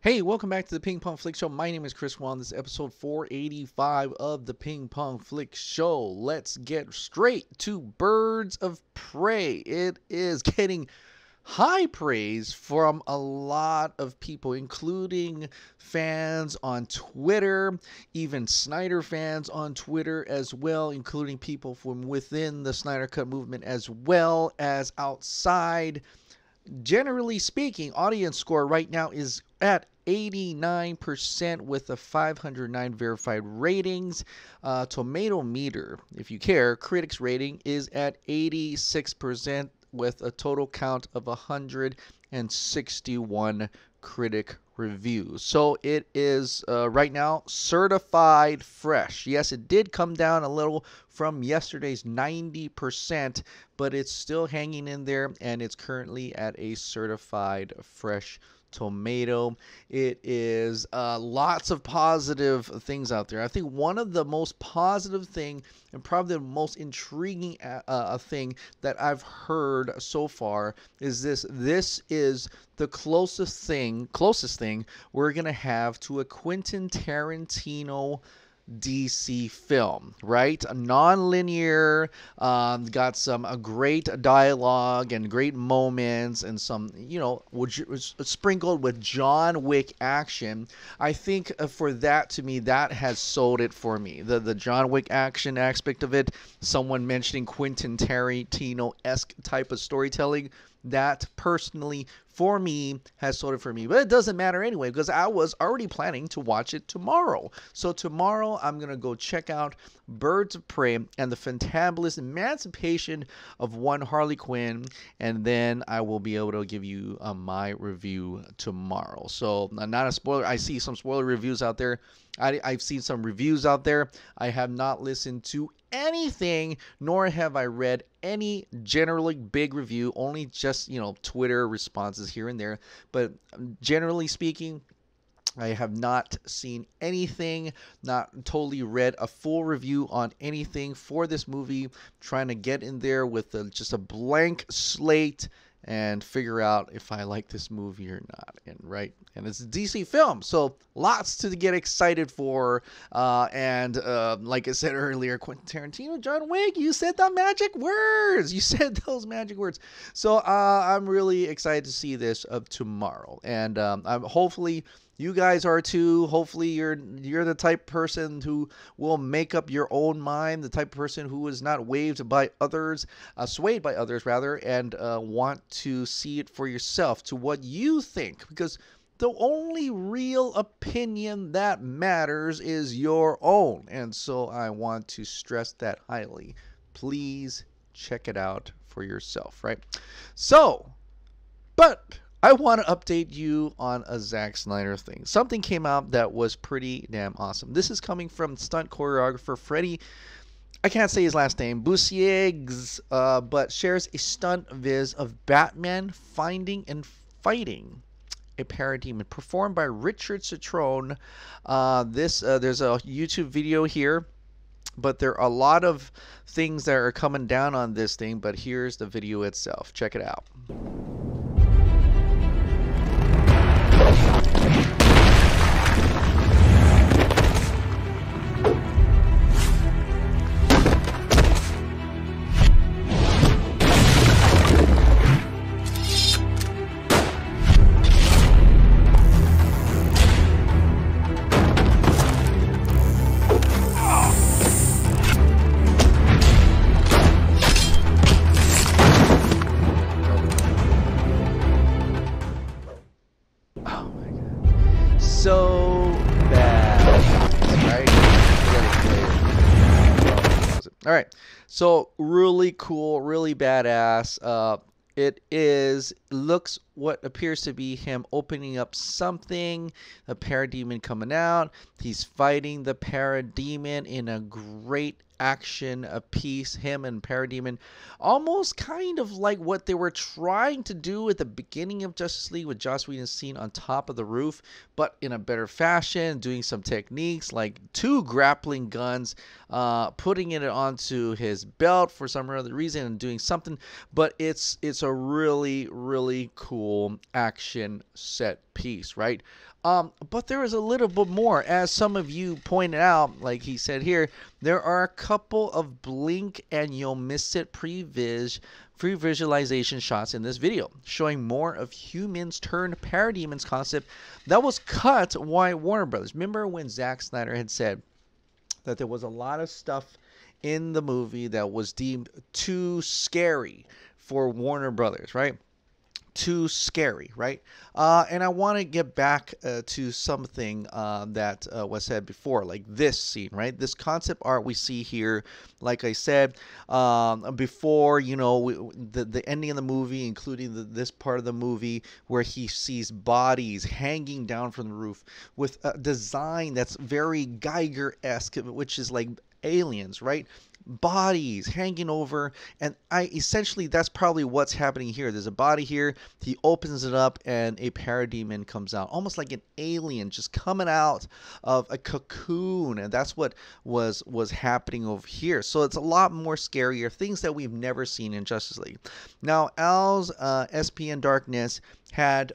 Hey, welcome back to the Ping Pong Flick Show. My name is Chris Wan. This is episode 485 of the Ping Pong Flick Show. Let's get straight to Birds of Prey. It is getting high praise from a lot of people, including fans on Twitter, even Snyder fans on Twitter as well, including people from within the Snyder Cut movement as well as outside. Generally speaking, audience score right now is at 89% with a 509 verified ratings. Tomato meter, if you care, critics rating is at 86% with a total count of 161 critic reviews. So it is right now certified fresh. Yes, it did come down a little from yesterday's 90%, but it's still hanging in there, and it's currently at a certified fresh tomato. It is lots of positive things out there. I think one of the most positive thing and probably the most intriguing thing that I've heard so far is this. This is the closest thing we're gonna have to a Quentin Tarantino DC film, right? A non-linear, got some great dialogue and great moments and some, which was sprinkled with John Wick action. I think for that, to me, that has sold it for me. The John Wick action aspect of it, someone mentioning Quentin Tarantino-esque type of storytelling, that personally for me has sold it for me. But it doesn't matter anyway, because I was already planning to watch it tomorrow. So tomorrow I'm gonna go check out Birds of Prey and the Fantabulous Emancipation of One Harley Quinn, and then I will be able to give you my review tomorrow. So not a spoiler. I see some spoiler reviews out there. I've seen some reviews out there. I have not listened to anything, nor have I read any generally big review, only just, Twitter responses here and there. But generally speaking, I have not seen anything, not totally read a full review on anything for this movie. Trying to get in there with just a blank slate and figure out if I like this movie or not. And it's a DC film, so lots to get excited for. And like I said earlier, Quentin Tarantino, John Wick, you said the magic words. You said those magic words. So I'm really excited to see this tomorrow, and I'm hopefully you guys are too. Hopefully you're the type of person who will make up your own mind, the type of person who is not swayed by others rather, and want to see it for yourself to what you think, because the only real opinion that matters is your own. And so I want to stress that highly. Please check it out for yourself, right? So, but I want to update you on a Zack Snyder thing. Something came out that was pretty damn awesome. This is coming from stunt choreographer Freddie, I can't say his last name, Busiegs, but shares a stunt viz of Batman finding and fighting a parademon performed by Richard Citrone. There's a YouTube video here, but there are a lot of things that are coming down on this thing. But here's the video itself. Check it out. So bad, right? All right, so really cool, really badass. It looks what appears to be him opening up something, a parademon coming out. He's fighting the parademon in a great action piece, him and parademon, almost kind of like what they were trying to do at the beginning of Justice League with Joss Whedon's scene on top of the roof, but in a better fashion, doing some techniques like two grappling guns, putting it onto his belt for some other reason and doing something. But it's a really, really cool action set piece, right? But there is a little bit more. As some of you pointed out, like he said here, there are a couple of blink and you'll miss it pre-visualization shots in this video, showing more of humans turned parademons concept that was cut by Warner Brothers. Remember when Zack Snyder had said that there was a lot of stuff in the movie that was deemed too scary for Warner Brothers, right? Too scary, right? And I want to get back to something that was said before, like this scene, right? This concept art we see here, like I said before, you know, the ending of the movie, including this part of the movie where he sees bodies hanging down from the roof with a design that's very Geiger-esque, which is like aliens, right? Bodies hanging over, and essentially that's probably what's happening here. There's a body here, he opens it up and a parademon comes out, almost like an alien just coming out of a cocoon, and that's what was happening over here. So it's a lot more scarier, things that we've never seen in Justice League. Now Al's SPN Darkness had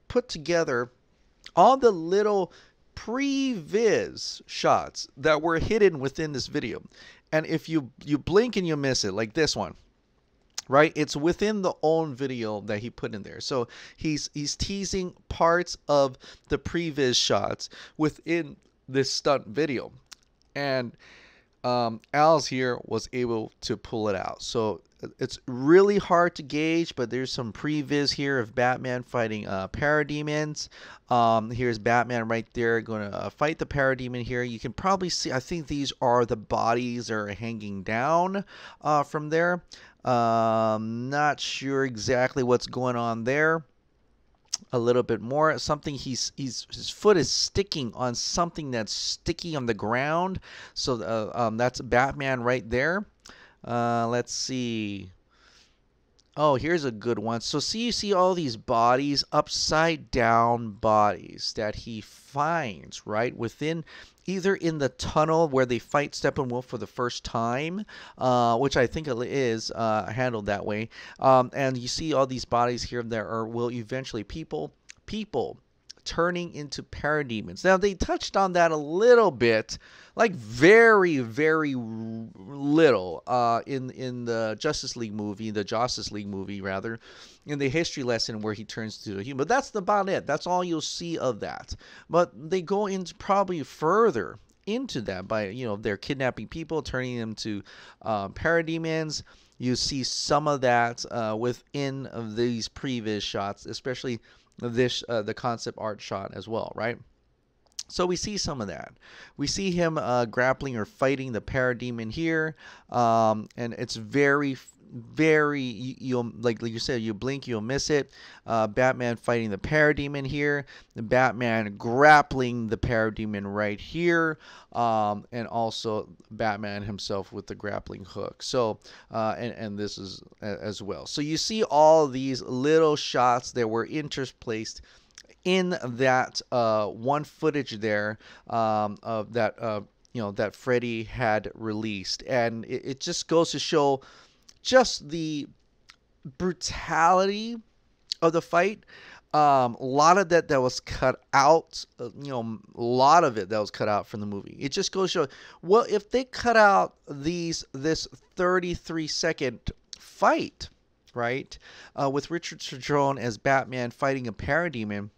put together all the little pre-viz shots that were hidden within this video. And if you blink and you miss it, like this one, right? It's within the own video that he put in there. So he's teasing parts of the previous shots within this stunt video. And Al's here was able to pull it out. So it's really hard to gauge, but there's some previs here of Batman fighting parademons. Here's Batman right there going to fight the parademon here. You can probably see, I think these are the bodies that are hanging down from there. Not sure exactly what's going on there. A little bit more, something his foot is sticking on something that's sticky on the ground. So that's Batman right there. Let's see. Oh, here's a good one. So you see all these bodies, upside down bodies that he finds, right? Within, either in the tunnel where they fight Steppenwolf for the first time, which I think it is handled that way. And you see all these bodies here that will eventually people turning into parademons. Now they touched on that a little bit, like very, very little in the Justice League movie rather, in the history lesson where he turns to a human. But that's about it. That's all you'll see of that. But they go into probably further into that by, you know, they're kidnapping people, turning them to parademons. You see some of that within these previous shots, especially this the concept art shot as well, right? So we see some of that. We see him grappling or fighting the parademon here, and it's very you'll like you said, you blink you'll miss it. Batman fighting the parademon here, the Batman grappling the parademon right here, and also Batman himself with the grappling hook. So and this is as well. So you see all these little shots that were interspaced in that one footage there of that you know, that Freddy had released, and it just goes to show just the brutality of the fight. A lot of that was cut out, you know, a lot of it that was cut out from the movie. It just goes to show, well, if they cut out this 33-second fight, right, with Richard Strong as Batman fighting a parademon,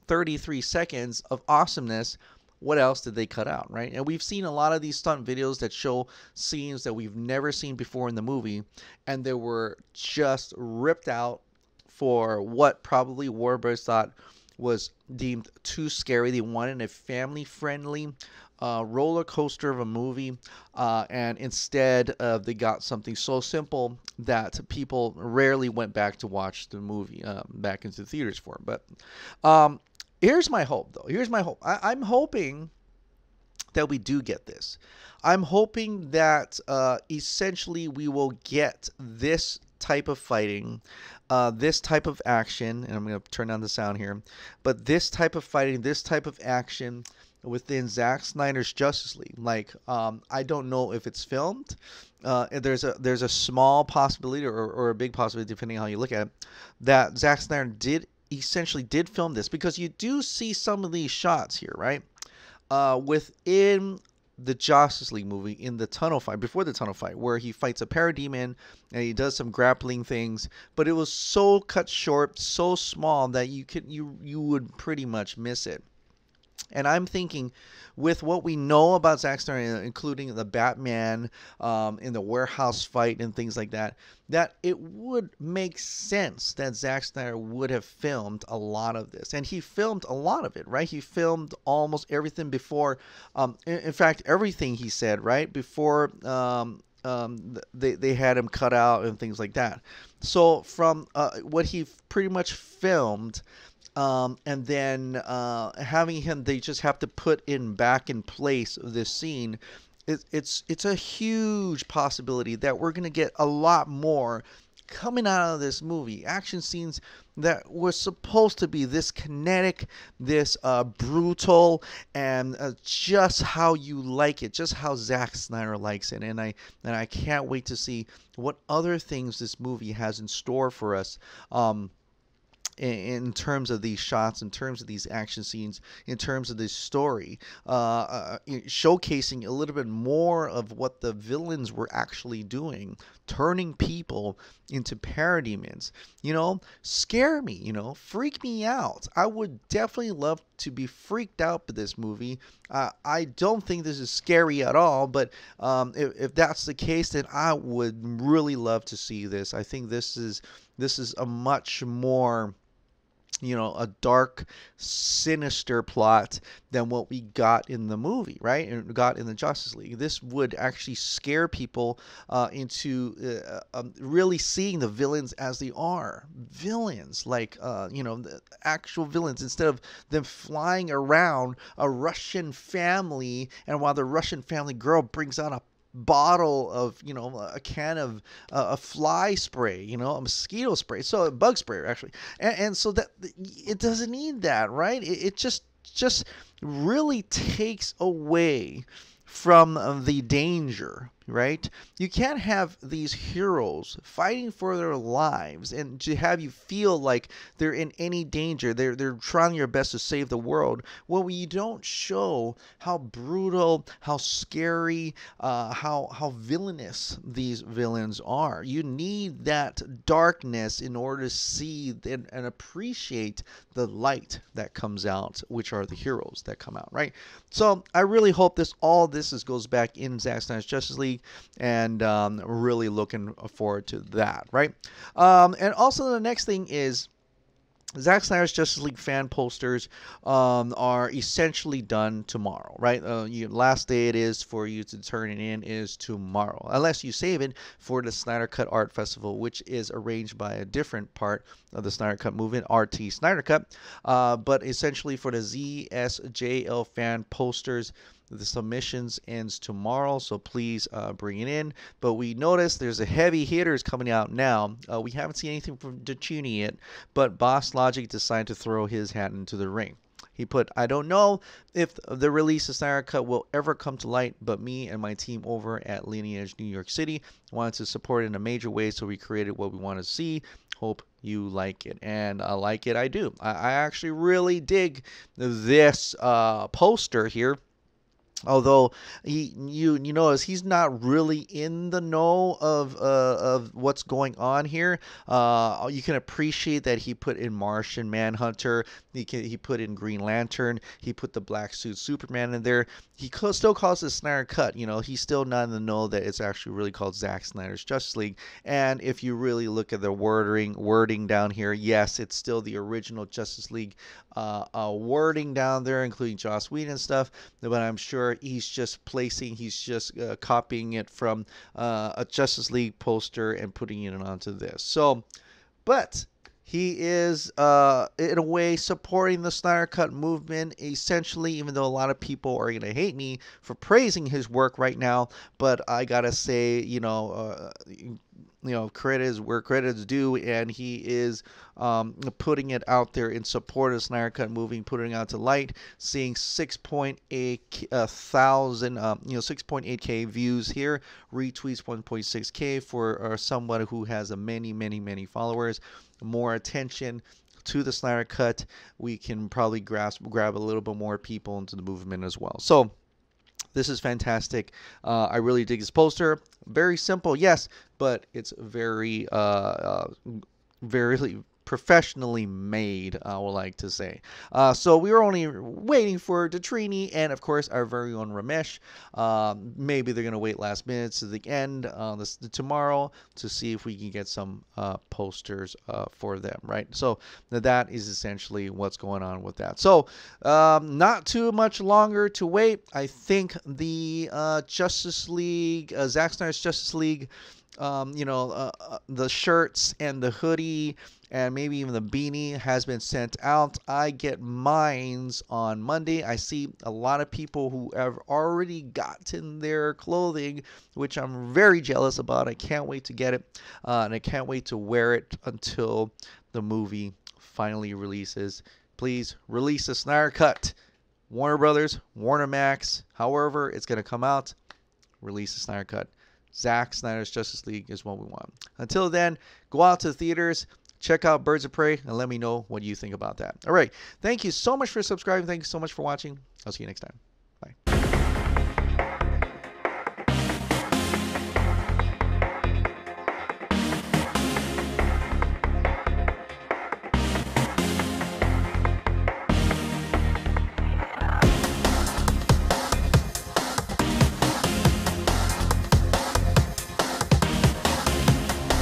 33 seconds of awesomeness, what else did they cut out, right? And we've seen a lot of these stunt videos that show scenes that we've never seen before in the movie, and they were just ripped out for what probably Warner Bros. Thought was deemed too scary. They wanted a family-friendly roller coaster of a movie, and instead they got something so simple that people rarely went back to watch the movie back into the theaters for. But here's my hope, though. Here's my hope. I'm hoping that we do get this. I'm hoping that essentially we will get this type of fighting, this type of action, and I'm going to turn down the sound here, but this type of fighting, this type of action within Zack Snyder's Justice League. Like, I don't know if it's filmed. There's a small possibility or a big possibility, depending on how you look at it, that Zack Snyder did essentially did film this, because you do see some of these shots here, right? Within the Justice League movie, in the tunnel fight, before the tunnel fight, where he fights a parademon and he does some grappling things, but it was so cut short, so small that you would pretty much miss it. And I'm thinking, with what we know about Zack Snyder, including the Batman in the warehouse fight and things like that, that it would make sense that Zack Snyder would have filmed a lot of this. And he filmed a lot of it, right? He filmed almost everything before, in fact, everything he said, right? Before they had him cut out and things like that. So from what he pretty much filmed, and then having him, they just have to put in back in place this scene. It's a huge possibility that we're gonna get a lot more coming out of this movie. Action scenes that were supposed to be this kinetic, this brutal, and just how you like it, just how Zack Snyder likes it. And I can't wait to see what other things this movie has in store for us. In terms of these shots, in terms of these action scenes, in terms of this story, showcasing a little bit more of what the villains were actually doing, turning people into parademons. Scare me, freak me out. I would definitely love to be freaked out by this movie. I don't think this is scary at all, but if that's the case, then I would really love to see this. I think this is a much more, a dark, sinister plot than what we got in the movie, right? And got in the Justice League. This would actually scare people into really seeing the villains as they are. Villains, like, the actual villains, instead of them flying around a Russian family, and while the Russian family girl brings out a bottle of, a can of a fly spray, a mosquito spray, so a bug spray actually, and so that it doesn't need that, right? It just really takes away from the danger, right? You can't have these heroes fighting for their lives and to have you feel like they're in any danger. They're trying their best to save the world. Well, you don't show how brutal, how scary, how villainous these villains are. You need that darkness in order to see and appreciate the light that comes out, which are the heroes that come out, right? So I really hope this goes back in Zack Snyder's Justice League, and really looking forward to that, right? And also the next thing is, Zack Snyder's Justice League fan posters are essentially done tomorrow, right? Last day it is for you to turn it in is tomorrow, unless you save it for the Snyder Cut Art Festival, which is arranged by a different part of the Snyder Cut movement, RT Snyder Cut. But essentially for the ZSJL fan posters, the submissions ends tomorrow, so please bring it in. But we noticed there's a heavy hitters coming out now. We haven't seen anything from Dachuni yet, but Boss Logic decided to throw his hat into the ring. He put, I don't know if the release of Snyder Cut will ever come to light, but me and my team over at Lineage New York City wanted to support it in a major way, so we created what we want to see. Hope you like it. And I like it, I do. I actually really dig this poster here. Although you notice he's not really in the know of what's going on here. You can appreciate that he put in Martian Manhunter. He put in Green Lantern. He put the black suit Superman in there. He still calls it Snyder Cut. He's still not in the know that it's actually really called Zack Snyder's Justice League. And if you really look at the wording down here, yes, it's still the original Justice League wording down there, including Joss Whedon and stuff. But I'm sure he's just copying it from a Justice League poster and putting it onto this. So, but he is, in a way, supporting the Snyder Cut movement, essentially, even though a lot of people are going to hate me for praising his work right now. But I got to say, credit is where credit is due, and he is putting it out there in support of Snyder Cut movie, putting it out to light, seeing 6.8K views here, retweets 1.6K for someone who has many followers, more attention to the Snyder Cut, we can probably grab a little bit more people into the movement as well. So this is fantastic. I really dig this poster. Very simple, yes, but it's very professionally made, I would like to say. So we were only waiting for Detrini and, of course, our very own Ramesh. Maybe they're going to wait last minute to the end tomorrow to see if we can get some posters for them, right? So that is essentially what's going on with that. So not too much longer to wait. I think the Justice League, Zack Snyder's Justice League, the shirts and the hoodie and maybe even the beanie has been sent out. I get mines on Monday. I see a lot of people who have already gotten their clothing, which I'm very jealous about. I can't wait to get it, and I can't wait to wear it until the movie finally releases. Please release the Snyder Cut. Warner Brothers, Warner Max, however it's going to come out, release the Snyder Cut. Zack Snyder's Justice League is what we want. Until then, go out to the theaters, check out Birds of Prey, and let me know what you think about that. All right. Thank you so much for subscribing. Thank you so much for watching. I'll see you next time.